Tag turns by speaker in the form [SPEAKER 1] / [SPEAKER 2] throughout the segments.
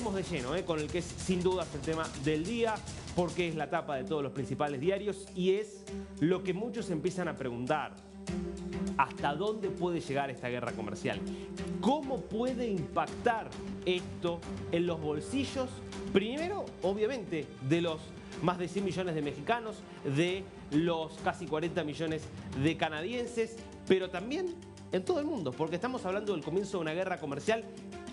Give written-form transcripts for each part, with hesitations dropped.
[SPEAKER 1] Entremos de lleno con el que es sin dudas el tema del día, porque es la tapa de todos los principales diarios y es lo que muchos empiezan a preguntar. ¿Hasta dónde puede llegar esta guerra comercial? ¿Cómo puede impactar esto en los bolsillos? Primero, obviamente, de los más de 100 millones de mexicanos, de los casi 40 millones de canadienses, pero también en todo el mundo, porque estamos hablando del comienzo de una guerra comercial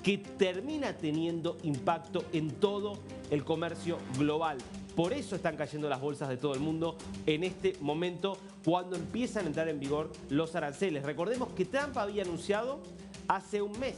[SPEAKER 1] que termina teniendo impacto en todo el comercio global. Por eso están cayendo las bolsas de todo el mundo en este momento cuando empiezan a entrar en vigor los aranceles. Recordemos que Trump había anunciado hace un mes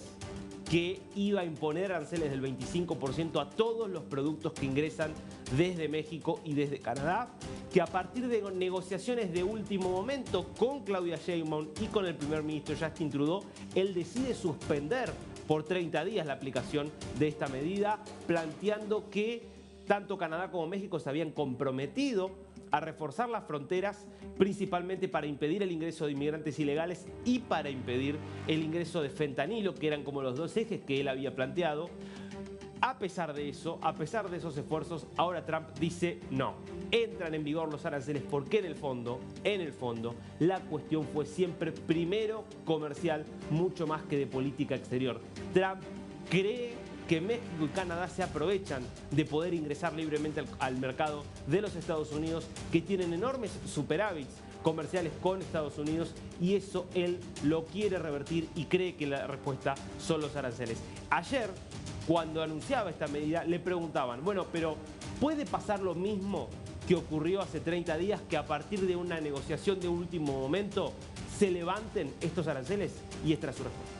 [SPEAKER 1] que iba a imponer aranceles del 25% a todos los productos que ingresan desde México y desde Canadá, que a partir de negociaciones de último momento con Claudia Sheinbaum y con el primer ministro Justin Trudeau, él decide suspender por 30 días la aplicación de esta medida, planteando que tanto Canadá como México se habían comprometido a reforzar las fronteras, principalmente para impedir el ingreso de inmigrantes ilegales y para impedir el ingreso de fentanilo, que eran como los dos ejes que él había planteado. A pesar de eso, a pesar de esos esfuerzos, ahora Trump dice no. Entran en vigor los aranceles porque en el fondo, la cuestión fue siempre primero comercial, mucho más que de política exterior. Trump cree que México y Canadá se aprovechan de poder ingresar libremente al mercado de los Estados Unidos, que tienen enormes superávits comerciales con Estados Unidos, y eso él lo quiere revertir y cree que la respuesta son los aranceles. Ayer, cuando anunciaba esta medida, le preguntaban, bueno, pero ¿puede pasar lo mismo que ocurrió hace 30 días, que a partir de una negociación de último momento se levanten estos aranceles? Y esta era su respuesta.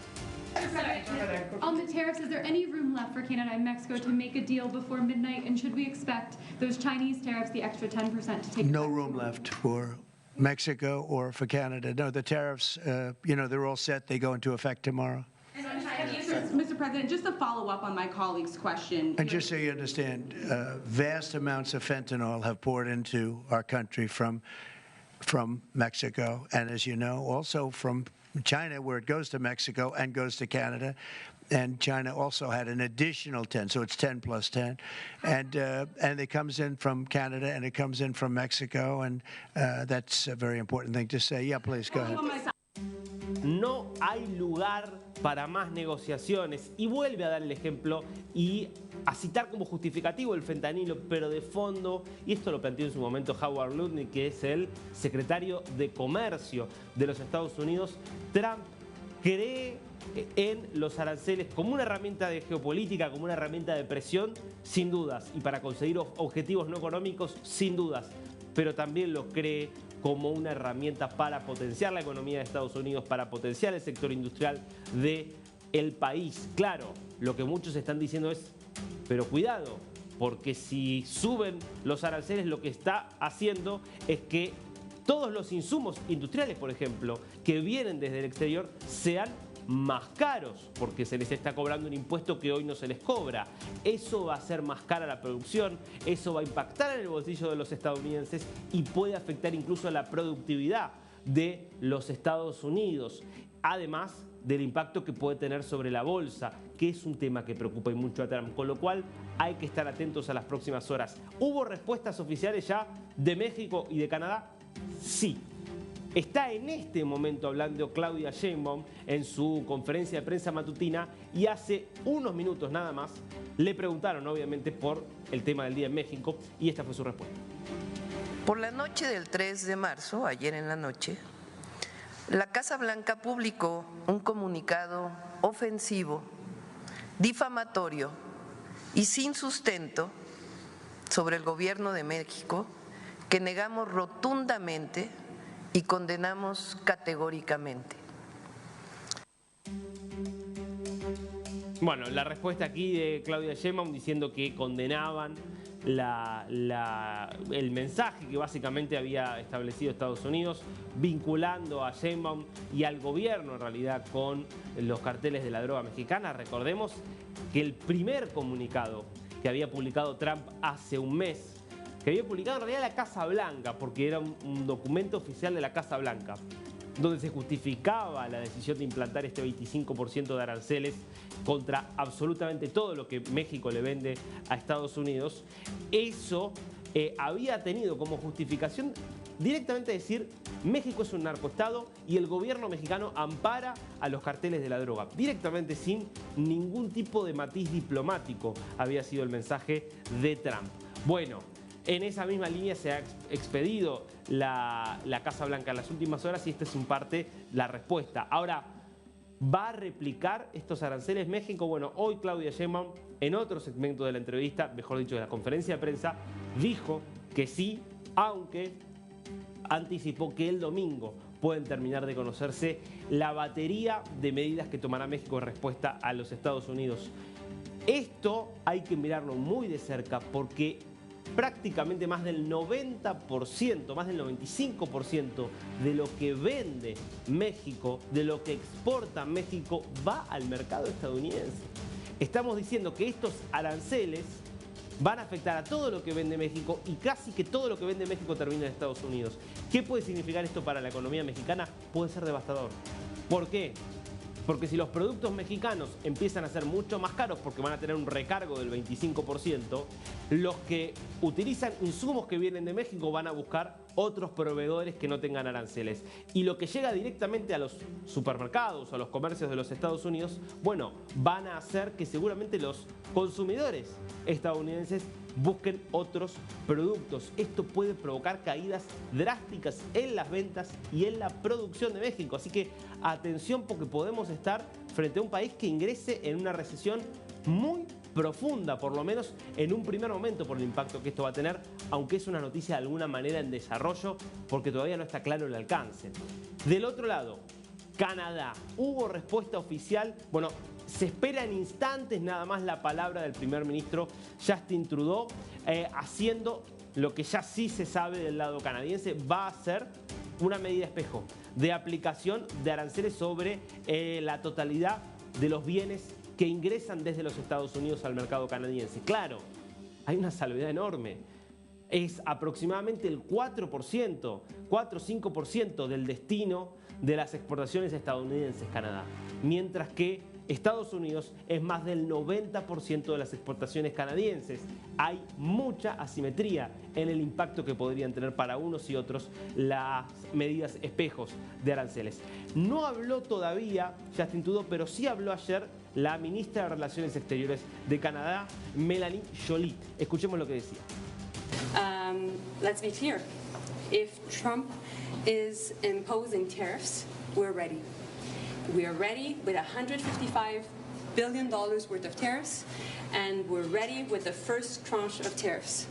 [SPEAKER 2] On the tariffs, is there any room left for Canada and Mexico to make a deal before midnight? And should we expect those Chinese tariffs, the extra 10%, to take
[SPEAKER 3] No
[SPEAKER 2] effect?
[SPEAKER 3] room left for Mexico or for Canada. No, the tariffs, they're all set. They go into effect tomorrow.
[SPEAKER 4] Mr. President, just to follow up on my colleague's question.
[SPEAKER 3] And just so you understand, vast amounts of fentanyl have poured into our country from Mexico, and as you know, also from China, where it goes to Mexico and goes to Canada. And China also had an additional 10, so it's 10 plus 10. And it comes in from Canada and it comes in from Mexico, and that's a very important thing to say. Yeah, please, go ahead.
[SPEAKER 1] No hay lugar para más negociaciones, y vuelve a dar el ejemplo y a citar como justificativo el fentanilo, pero de fondo, y esto lo planteó en su momento Howard Lutnick, que es el secretario de Comercio de los Estados Unidos, Trump cree en los aranceles como una herramienta de geopolítica, como una herramienta de presión, sin dudas, y para conseguir objetivos no económicos, sin dudas, pero también lo cree como una herramienta para potenciar la economía de Estados Unidos, para potenciar el sector industrial del país. Claro, lo que muchos están diciendo es, pero cuidado, porque si suben los aranceles, lo que está haciendo es que todos los insumos industriales, por ejemplo, que vienen desde el exterior, sean más caros, porque se les está cobrando un impuesto que hoy no se les cobra. Eso va a hacer más cara la producción, eso va a impactar en el bolsillo de los estadounidenses y puede afectar incluso a la productividad de los Estados Unidos, además del impacto que puede tener sobre la bolsa, que es un tema que preocupa y mucho a Trump, con lo cual hay que estar atentos a las próximas horas. ¿Hubo respuestas oficiales ya de México y de Canadá? Sí. Está en este momento hablando Claudia Sheinbaum en su conferencia de prensa matutina, y hace unos minutos nada más le preguntaron obviamente por el tema del día en México, y esta fue su respuesta.
[SPEAKER 5] Por la noche del 3 de marzo, ayer en la noche, la Casa Blanca publicó un comunicado ofensivo, difamatorio y sin sustento sobre el gobierno de México, que negamos rotundamente y condenamos categóricamente.
[SPEAKER 1] Bueno, la respuesta aquí de Claudia Sheinbaum diciendo que condenaban el mensaje que básicamente había establecido Estados Unidos, vinculando a Sheinbaum y al gobierno en realidad con los carteles de la droga mexicana. Recordemos que el primer comunicado que había publicado Trump hace un mes, que había publicado en realidad la Casa Blanca, porque era un documento oficial de la Casa Blanca, donde se justificaba la decisión de implantar este 25% de aranceles contra absolutamente todo lo que México le vende a Estados Unidos, eso había tenido como justificación directamente decir México es un narcoestado y el gobierno mexicano ampara a los carteles de la droga. Directamente, sin ningún tipo de matiz diplomático, había sido el mensaje de Trump. Bueno, en esa misma línea se ha expedido la Casa Blanca en las últimas horas y esta es en parte la respuesta. Ahora, ¿va a replicar estos aranceles México? Bueno, hoy Claudia Sheinbaum, en otro segmento de la entrevista, mejor dicho, de la conferencia de prensa, dijo que sí, aunque anticipó que el domingo pueden terminar de conocerse la batería de medidas que tomará México en respuesta a los Estados Unidos. Esto hay que mirarlo muy de cerca porque prácticamente más del 90%, más del 95% de lo que vende México, de lo que exporta México, va al mercado estadounidense. Estamos diciendo que estos aranceles van a afectar a todo lo que vende México y casi que todo lo que vende México termina en Estados Unidos. ¿Qué puede significar esto para la economía mexicana? Puede ser devastador. ¿Por qué? Porque si los productos mexicanos empiezan a ser mucho más caros porque van a tener un recargo del 25%, los que utilizan insumos que vienen de México van a buscar otros proveedores que no tengan aranceles. Y lo que llega directamente a los supermercados o a los comercios de los Estados Unidos, bueno, van a hacer que seguramente los consumidores estadounidenses busquen otros productos. Esto puede provocar caídas drásticas en las ventas y en la producción de México. Así que atención porque podemos estar frente a un país que ingrese en una recesión muy profunda, por lo menos en un primer momento por el impacto que esto va a tener, aunque es una noticia de alguna manera en desarrollo porque todavía no está claro el alcance. Del otro lado, Canadá. Hubo respuesta oficial, bueno, se espera en instantes nada más la palabra del primer ministro Justin Trudeau, haciendo lo que ya sí se sabe del lado canadiense, va a ser una medida espejo de aplicación de aranceles sobre la totalidad de los bienes que ingresan desde los Estados Unidos al mercado canadiense. Claro, hay una salvedad enorme. Es aproximadamente el 4% o 5% del destino de las exportaciones estadounidenses Canadá, mientras que Estados Unidos es más del 90% de las exportaciones canadienses. Hay mucha asimetría en el impacto que podrían tener para unos y otros las medidas espejos de aranceles. No habló todavía Justin Trudeau, pero sí habló ayer la ministra de Relaciones Exteriores de Canadá, Melanie Joly. Escuchemos lo que decía.
[SPEAKER 6] Let's be clear. If Trump is imposing tariffs, we're ready. We are ready with $155 billion worth of tariffs, and we're ready with the first tranche of tariffs,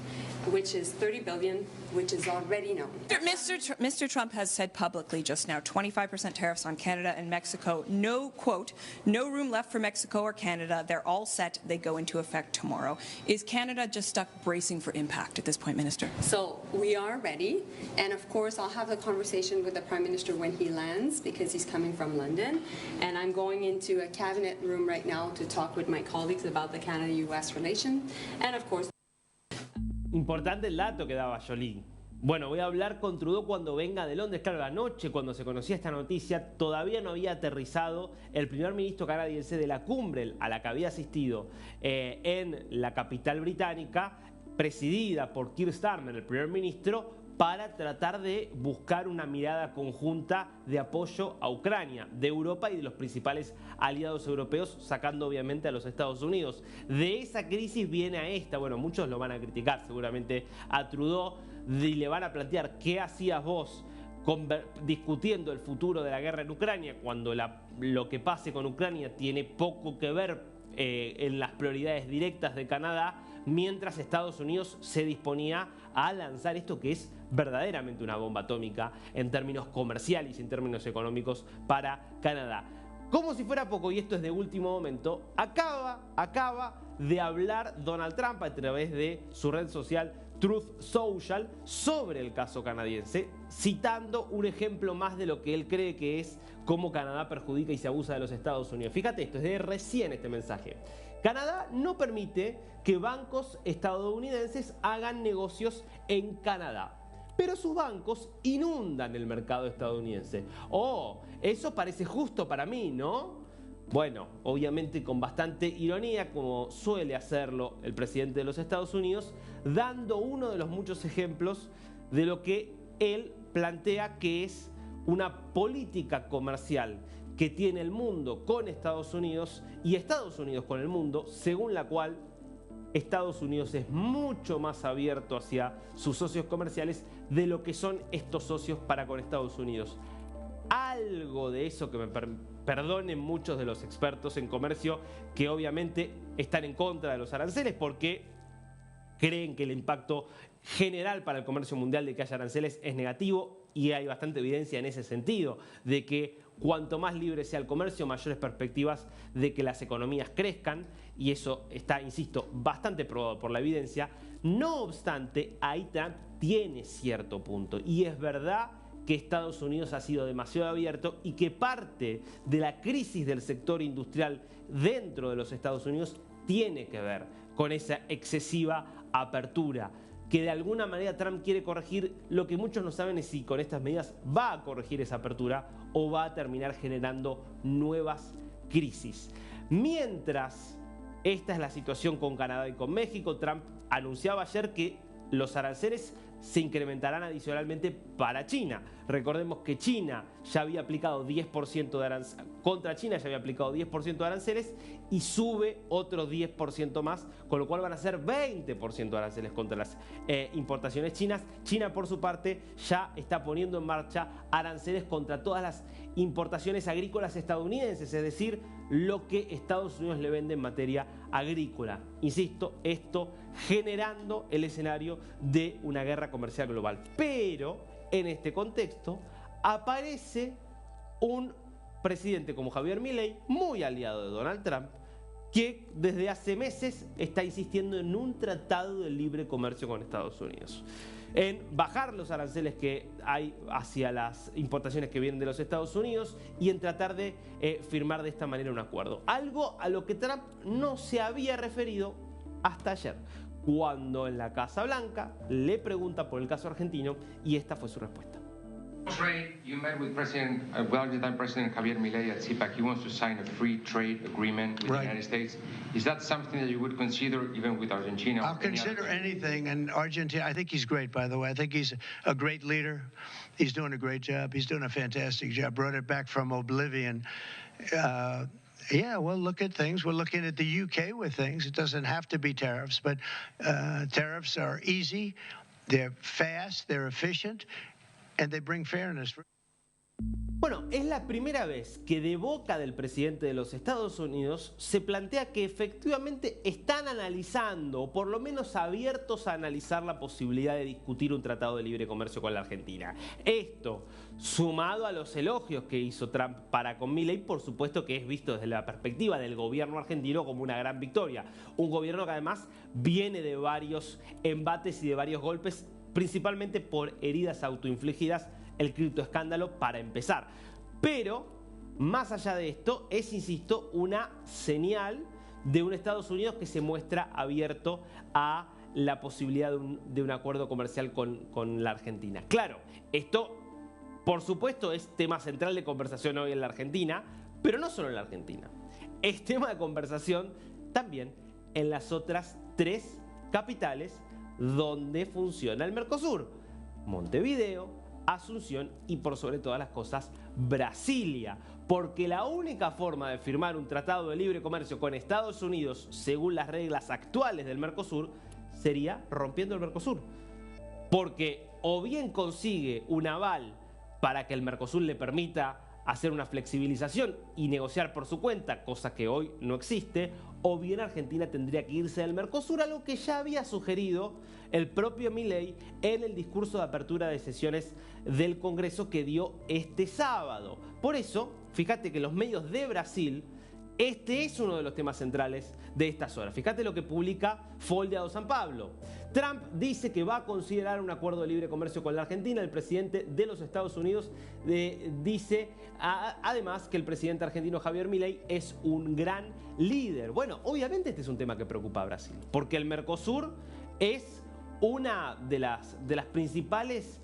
[SPEAKER 6] which is $30 billion, which is already known.
[SPEAKER 7] Mr. Trump has said publicly just now 25% tariffs on Canada and Mexico. No, quote, no room left for Mexico or Canada. They're all set. They go into effect tomorrow. Is Canada just stuck bracing for impact at this point, Minister?
[SPEAKER 6] So we are ready, and of course I'll have a conversation with the Prime Minister when he lands because he's coming from London, and I'm going into a cabinet room right now to talk with my colleagues about the Canada-U.S. relation, and of course.
[SPEAKER 1] Importante el dato que daba Joly. Bueno, voy a hablar con Trudeau cuando venga de Londres. Claro, la noche cuando se conocía esta noticia todavía no había aterrizado el primer ministro canadiense de la cumbre a la que había asistido en la capital británica, presidida por Keir Starmer, el primer ministro, para tratar de buscar una mirada conjunta de apoyo a Ucrania, de Europa y de los principales aliados europeos, sacando obviamente a los Estados Unidos. De esa crisis viene a esta, bueno, muchos lo van a criticar seguramente a Trudeau y le van a plantear qué hacías vos discutiendo el futuro de la guerra en Ucrania cuando lo que pase con Ucrania tiene poco que ver en las prioridades directas de Canadá, mientras Estados Unidos se disponía a lanzar esto que es verdaderamente una bomba atómica en términos comerciales y en términos económicos para Canadá. Como si fuera poco, y esto es de último momento, acaba de hablar Donald Trump a través de su red social Truth Social sobre el caso canadiense, citando un ejemplo más de lo que él cree que es cómo Canadá perjudica y se abusa de los Estados Unidos. Fíjate esto, es de recién este mensaje. Canadá no permite que bancos estadounidenses hagan negocios en Canadá. pero sus bancos inundan el mercado estadounidense. Oh, eso parece justo para mí, ¿no? Bueno, obviamente con bastante ironía, como suele hacerlo el presidente de los Estados Unidos, dando uno de los muchos ejemplos de lo que él plantea que es una política comercial que tiene el mundo con Estados Unidos y Estados Unidos con el mundo, según la cual Estados Unidos es mucho más abierto hacia sus socios comerciales de lo que son estos socios para con Estados Unidos. Algo de eso, que me perdonen muchos de los expertos en comercio que obviamente están en contra de los aranceles porque creen que el impacto general para el comercio mundial de que haya aranceles es negativo, y hay bastante evidencia en ese sentido, de que cuanto más libre sea el comercio, mayores perspectivas de que las economías crezcan, y eso está, insisto, bastante probado por la evidencia. No obstante, ahí Trump tiene cierto punto, y es verdad que Estados Unidos ha sido demasiado abierto y que parte de la crisis del sector industrial dentro de los Estados Unidos tiene que ver con esa excesiva apertura, que de alguna manera Trump quiere corregir. Lo que muchos no saben es si con estas medidas va a corregir esa apertura o va a terminar generando nuevas crisis. Mientras esta es la situación con Canadá y con México, Trump anunciaba ayer que los aranceles se incrementarán adicionalmente para China. Recordemos que China ya había aplicado 10% de aranceles, contra China ya había aplicado 10% de aranceles y sube otro 10% más, con lo cual van a ser 20% de aranceles contra las importaciones chinas. China, por su parte, ya está poniendo en marcha aranceles contra todas las importaciones agrícolas estadounidenses, es decir, lo que Estados Unidos le vende en materia agrícola. Insisto, esto generando el escenario de una guerra comercial global. Pero en este contexto aparece un presidente como Javier Milei, muy aliado de Donald Trump, que desde hace meses está insistiendo en un tratado de libre comercio con Estados Unidos, en bajar los aranceles que hay hacia las importaciones que vienen de los Estados Unidos y en tratar de firmar de esta manera un acuerdo. Algo a lo que Trump no se había referido hasta ayer, cuando en la Casa Blanca le pregunta por el caso argentino y esta fue su respuesta.
[SPEAKER 8] Ray, you met with Argentine President Javier Milei at CPAC. He wants to sign a free trade agreement with the United States. Is that something that you would consider even with Argentina?
[SPEAKER 3] I'll consider anything. And Argentina, I think he's great, by the way. I think he's a great leader. He's doing a great job. He's doing a fantastic job. Brought it back from oblivion. Yeah, we'll look at things. We're looking at the UK with things. It doesn't have to be tariffs, but tariffs are easy, they're fast, they're efficient, and they bring fairness.
[SPEAKER 1] Bueno, es la primera vez que de boca del presidente de los Estados Unidos se plantea que efectivamente están analizando, o por lo menos abiertos a analizar la posibilidad de discutir un tratado de libre comercio con la Argentina. Esto, sumado a los elogios que hizo Trump para con Milei, por supuesto que es visto desde la perspectiva del gobierno argentino como una gran victoria. Un gobierno que además viene de varios embates y de varios golpes, principalmente por heridas autoinfligidas, el criptoescándalo para empezar. Pero, más allá de esto, es, insisto, una señal de un Estados Unidos que se muestra abierto a la posibilidad de un acuerdo comercial con la Argentina. Claro, esto, por supuesto, es tema central de conversación hoy en la Argentina, pero no solo en la Argentina. Es tema de conversación también en las otras 3 capitales donde funciona el Mercosur: Montevideo, Asunción y, por sobre todas las cosas, Brasilia. Porque la única forma de firmar un tratado de libre comercio con Estados Unidos, según las reglas actuales del Mercosur, sería rompiendo el Mercosur. Porque o bien consigue un aval para que el Mercosur le permita hacer una flexibilización y negociar por su cuenta, cosa que hoy no existe, o bien Argentina tendría que irse del Mercosur, algo que ya había sugerido el propio Milei en el discurso de apertura de sesiones del Congreso que dio este sábado. Por eso, fíjate que los medios de Brasil, este es uno de los temas centrales de estas horas. Fíjate lo que publica Folha de São Paulo. Trump dice que va a considerar un acuerdo de libre comercio con la Argentina. El presidente de los Estados Unidos dice además que el presidente argentino Javier Milei es un gran líder. Bueno, obviamente este es un tema que preocupa a Brasil, porque el Mercosur es una de las principales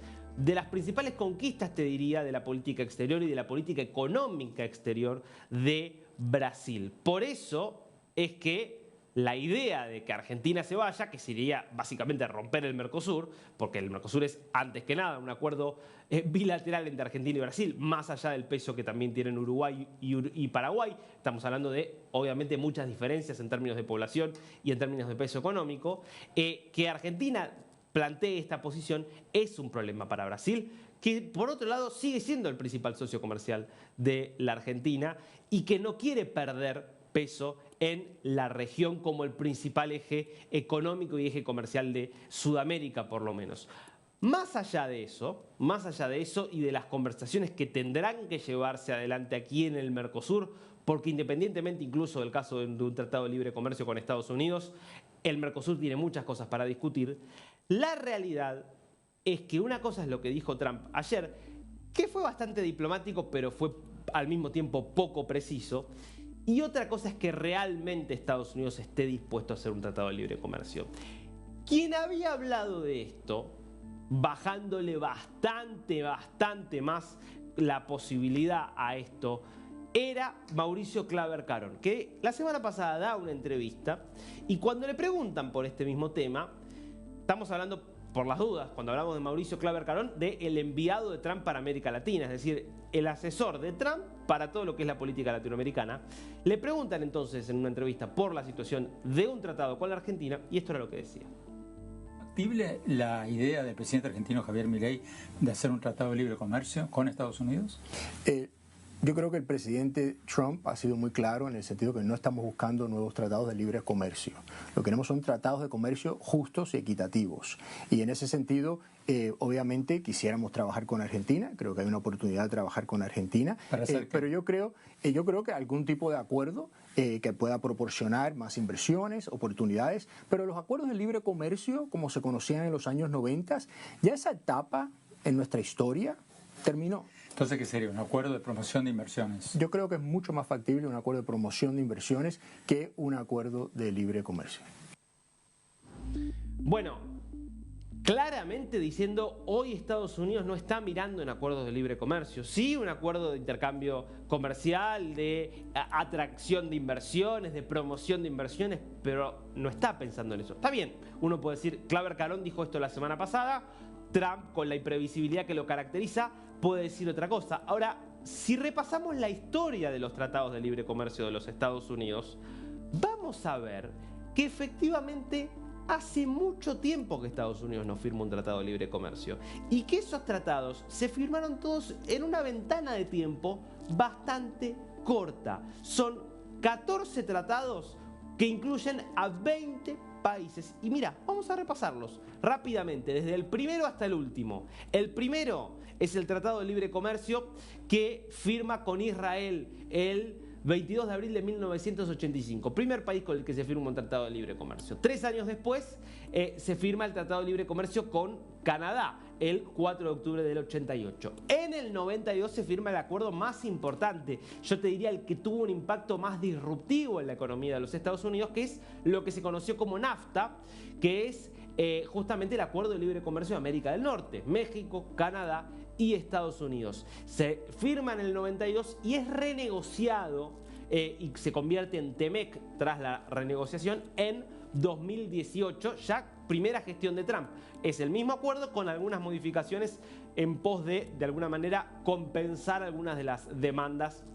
[SPEAKER 1] conquistas, te diría, de la política exterior y de la política económica exterior de Brasil. Por eso es que la idea de que Argentina se vaya, que sería básicamente romper el Mercosur, porque el Mercosur es antes que nada un acuerdo bilateral entre Argentina y Brasil, más allá del peso que también tienen Uruguay y Paraguay. Estamos hablando de, obviamente, muchas diferencias en términos de población y en términos de peso económico. Que Argentina plantee esta posición es un problema para Brasil, que por otro lado sigue siendo el principal socio comercial de la Argentina y que no quiere perder peso en la región como el principal eje económico y eje comercial de Sudamérica, por lo menos. Más allá de eso y de las conversaciones que tendrán que llevarse adelante aquí en el Mercosur, porque independientemente incluso del caso de un tratado de libre comercio con Estados Unidos, el Mercosur tiene muchas cosas para discutir. La realidad es que una cosa es lo que dijo Trump ayer, que fue bastante diplomático, pero fue al mismo tiempo poco preciso. Y otra cosa es que realmente Estados Unidos esté dispuesto a hacer un tratado de libre comercio. Quien había hablado de esto, bajándole bastante más la posibilidad a esto, era Mauricio Claver Carón, que la semana pasada da una entrevista y cuando le preguntan por este mismo tema, estamos hablando, por las dudas, cuando hablamos de Mauricio Claver Carón, del enviado de Trump para América Latina, es decir, el asesor de Trump para todo lo que es la política latinoamericana. Le preguntan entonces en una entrevista por la situación de un tratado con la Argentina y esto era lo que decía.
[SPEAKER 9] ¿Factible la idea del presidente argentino Javier Milei de hacer un tratado de libre comercio con Estados Unidos?
[SPEAKER 10] Yo creo que el presidente Trump ha sido muy claro en el sentido que no estamos buscando nuevos tratados de libre comercio. Lo que queremos son tratados de comercio justos y equitativos. Y en ese sentido, obviamente quisiéramos trabajar con Argentina. Creo que hay una oportunidad de trabajar con Argentina. Pero yo creo que algún tipo de acuerdo que pueda proporcionar más inversiones, oportunidades. Pero los acuerdos de libre comercio, como se conocían en los años 90, ya esa etapa en nuestra historia terminó.
[SPEAKER 9] Entonces, ¿qué sería? ¿Un acuerdo de promoción de inversiones?
[SPEAKER 10] Yo creo que es mucho más factible un acuerdo de promoción de inversiones que un acuerdo de libre comercio.
[SPEAKER 1] Bueno, claramente diciendo hoy Estados Unidos no está mirando en acuerdos de libre comercio. Sí, un acuerdo de intercambio comercial, de atracción de inversiones, de promoción de inversiones, pero no está pensando en eso. Está bien, uno puede decir, Claver Carón dijo esto la semana pasada, Trump, con la imprevisibilidad que lo caracteriza, puede decir otra cosa. Ahora, si repasamos la historia de los tratados de libre comercio de los Estados Unidos, vamos a ver que efectivamente hace mucho tiempo que Estados Unidos no firma un tratado de libre comercio y que esos tratados se firmaron todos en una ventana de tiempo bastante corta. Son 14 tratados que incluyen a 20 países. Y mira, vamos a repasarlos rápidamente, desde el primero hasta el último. El primero es el Tratado de Libre Comercio que firma con Israel el 22 de abril de 1985. Primer país con el que se firma un Tratado de Libre Comercio. 3 años después se firma el Tratado de Libre Comercio con Canadá, el 4 de octubre del 88. En el 92 se firma el acuerdo más importante, yo te diría el que tuvo un impacto más disruptivo en la economía de los Estados Unidos, que es lo que se conoció como NAFTA, que es justamente el Acuerdo de Libre Comercio de América del Norte, México, Canadá y Estados Unidos. Se firma en el 92 y es renegociado y se convierte en TEMEC tras la renegociación en 2018, ya primera gestión de Trump. Es el mismo acuerdo con algunas modificaciones en pos de alguna manera, compensar algunas de las demandas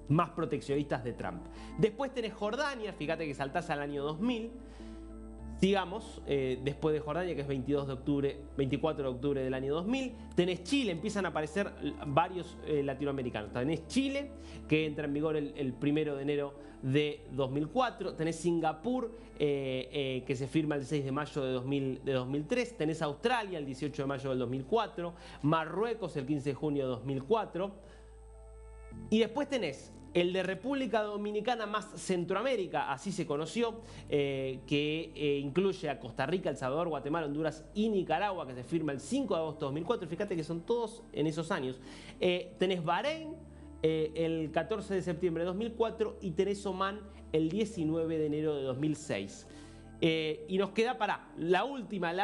[SPEAKER 1] más proteccionistas de Trump. Después tenés Jordania, fíjate que saltás al año 2000. Sigamos, después de Jordania, que es 24 de octubre del año 2000, tenés Chile, empiezan a aparecer varios latinoamericanos. Tenés Chile, que entra en vigor el 1 de enero de 2004. Tenés Singapur, que se firma el 6 de mayo de 2003. Tenés Australia, el 18 de mayo del 2004. Marruecos, el 15 de junio de 2004. Y después tenés el de República Dominicana más Centroamérica, así se conoció, que incluye a Costa Rica, El Salvador, Guatemala, Honduras y Nicaragua, que se firma el 5 de agosto de 2004. Fíjate que son todos en esos años. Tenés Bahrein el 14 de septiembre de 2004 y tenés Omán el 19 de enero de 2006. Y nos queda para la última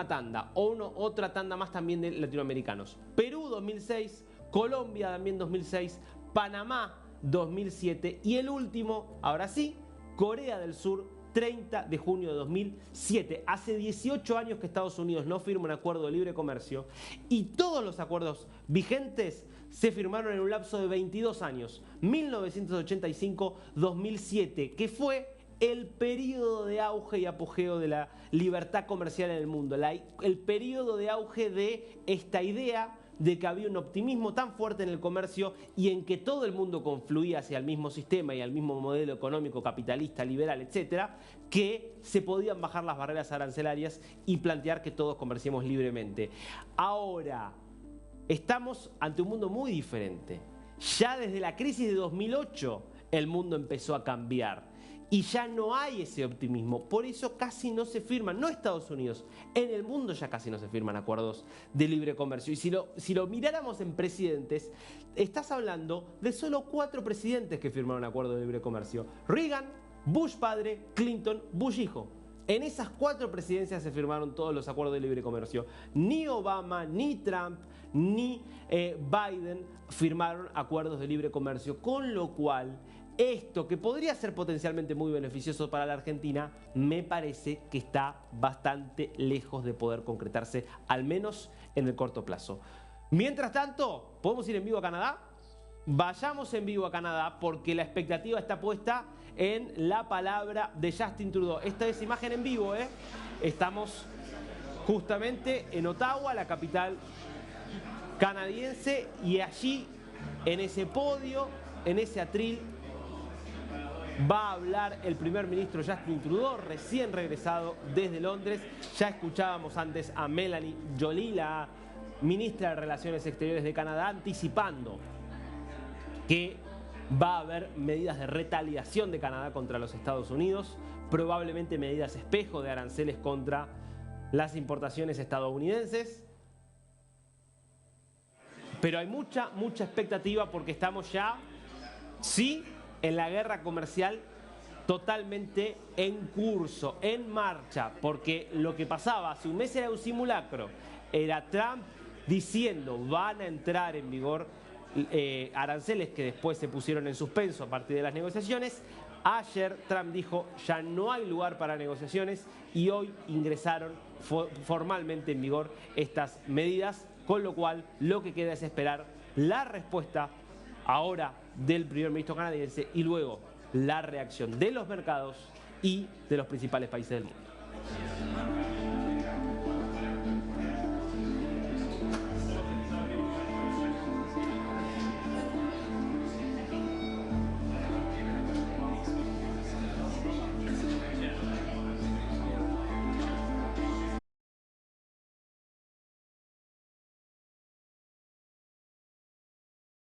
[SPEAKER 1] tanda, otra tanda más también de latinoamericanos. Perú 2006, Colombia también 2006, Panamá 2007 y el último, ahora sí, Corea del Sur 30 de junio de 2007. Hace 18 años que Estados Unidos no firma un acuerdo de libre comercio y todos los acuerdos vigentes se firmaron en un lapso de 22 años, 1985-2007, que fue el periodo de auge y apogeo de la libertad comercial en el mundo, el periodo de auge de esta idea de que había un optimismo tan fuerte en el comercio y en que todo el mundo confluía hacia el mismo sistema y al mismo modelo económico, capitalista, liberal, etcétera, que se podían bajar las barreras arancelarias y plantear que todos comerciemos libremente. Ahora, estamos ante un mundo muy diferente. Ya desde la crisis de 2008 el mundo empezó a cambiar. Y ya no hay ese optimismo, por eso casi no se firman, no Estados Unidos, en el mundo ya casi no se firman acuerdos de libre comercio. Y si lo miráramos en presidentes, estás hablando de solo 4 presidentes que firmaron acuerdos de libre comercio. Reagan, Bush padre, Clinton, Bush hijo. En esas 4 presidencias se firmaron todos los acuerdos de libre comercio. Ni Obama, ni Trump, ni Biden firmaron acuerdos de libre comercio, con lo cual esto, que podría ser potencialmente muy beneficioso para la Argentina, me parece que está bastante lejos de poder concretarse, al menos en el corto plazo. Mientras tanto, ¿podemos ir en vivo a Canadá? Vayamos en vivo a Canadá porque la expectativa está puesta en la palabra de Justin Trudeau. Esta es imagen en vivo, ¿eh? Estamos justamente en Ottawa, la capital canadiense, y allí, en ese podio, en ese atril, va a hablar el primer ministro Justin Trudeau, recién regresado desde Londres. Ya escuchábamos antes a Melanie Joly, la ministra de Relaciones Exteriores de Canadá, anticipando que va a haber medidas de retaliación de Canadá contra los Estados Unidos, probablemente medidas espejo de aranceles contra las importaciones estadounidenses. Pero hay mucha expectativa porque estamos ya, sí, en la guerra comercial totalmente en curso, en marcha, porque lo que pasaba hace un mes era un simulacro, era Trump diciendo van a entrar en vigor aranceles que después se pusieron en suspenso a partir de las negociaciones. Ayer Trump dijo ya no hay lugar para negociaciones y hoy ingresaron formalmente en vigor estas medidas, con lo cual lo que queda es esperar la respuesta ahora del primer ministro canadiense y luego la reacción de los mercados y de los principales países del mundo.